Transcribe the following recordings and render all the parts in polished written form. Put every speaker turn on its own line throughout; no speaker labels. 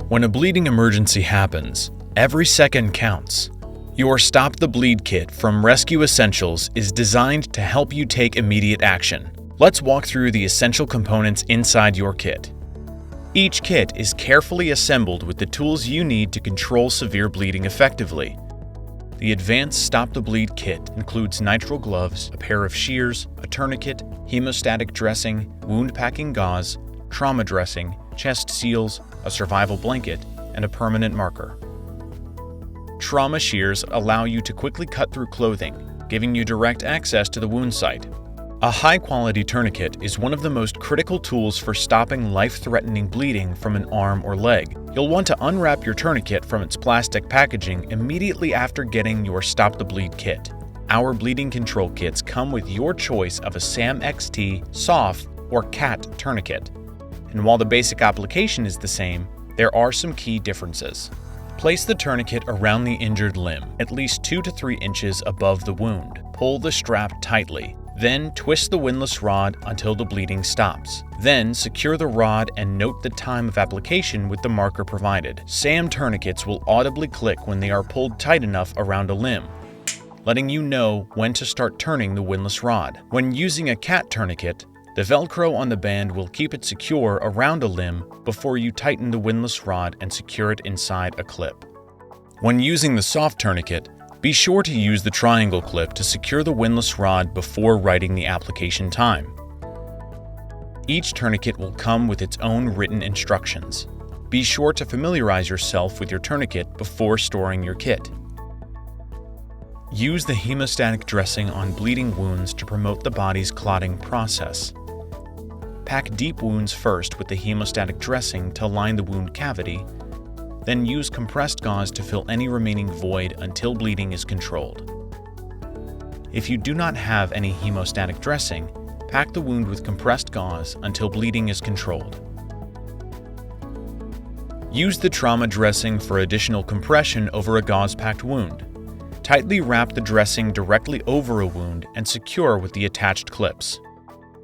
When a bleeding emergency happens, every second counts. Your Stop the Bleed kit from Rescue Essentials is designed to help you take immediate action. Let's walk through the essential components inside your kit. Each kit is carefully assembled with the tools you need to control severe bleeding effectively. The Advanced Stop the Bleed kit includes nitrile gloves, a pair of shears, a tourniquet, hemostatic dressing, wound packing gauze, trauma dressing, chest seals, a survival blanket, and a permanent marker. Trauma shears allow you to quickly cut through clothing, giving you direct access to the wound site. A high-quality tourniquet is one of the most critical tools for stopping life-threatening bleeding from an arm or leg. You'll want to unwrap your tourniquet from its plastic packaging immediately after getting your Stop the Bleed kit. Our bleeding control kits come with your choice of a SAM XT, SOF, or CAT tourniquet. And while the basic application is the same, there are some key differences. Place the tourniquet around the injured limb, at least 2 to 3 inches above the wound. Pull the strap tightly. Then twist the windlass rod until the bleeding stops. Then secure the rod and note the time of application with the marker provided. SAM tourniquets will audibly click when they are pulled tight enough around a limb, letting you know when to start turning the windlass rod. When using a CAT tourniquet, the Velcro on the band will keep it secure around a limb before you tighten the windlass rod and secure it inside a clip. When using the SOF tourniquet, be sure to use the triangle clip to secure the windlass rod before writing the application time. Each tourniquet will come with its own written instructions. Be sure to familiarize yourself with your tourniquet before storing your kit. Use the hemostatic dressing on bleeding wounds to promote the body's clotting process. Pack deep wounds first with the hemostatic dressing to line the wound cavity, then use compressed gauze to fill any remaining void until bleeding is controlled. If you do not have any hemostatic dressing, pack the wound with compressed gauze until bleeding is controlled. Use the trauma dressing for additional compression over a gauze-packed wound. Tightly wrap the dressing directly over a wound and secure with the attached clips.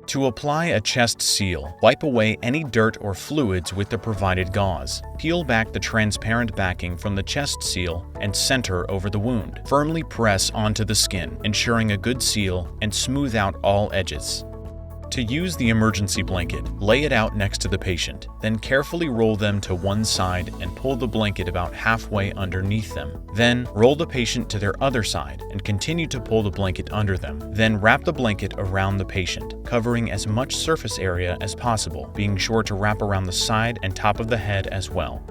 To apply a chest seal, wipe away any dirt or fluids with the provided gauze. Peel back the transparent backing from the chest seal and center over the wound. Firmly press onto the skin, ensuring a good seal, and smooth out all edges. To use the emergency blanket, lay it out next to the patient, then carefully roll them to one side and pull the blanket about halfway underneath them. Then roll the patient to their other side and continue to pull the blanket under them. Then wrap the blanket around the patient, covering as much surface area as possible, being sure to wrap around the side and top of the head as well.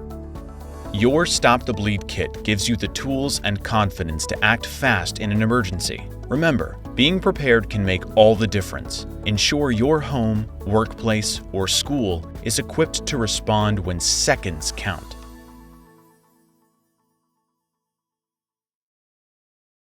Your Stop the Bleed kit gives you the tools and confidence to act fast in an emergency. Remember, being prepared can make all the difference. Ensure your home, workplace, or school is equipped to respond when seconds count.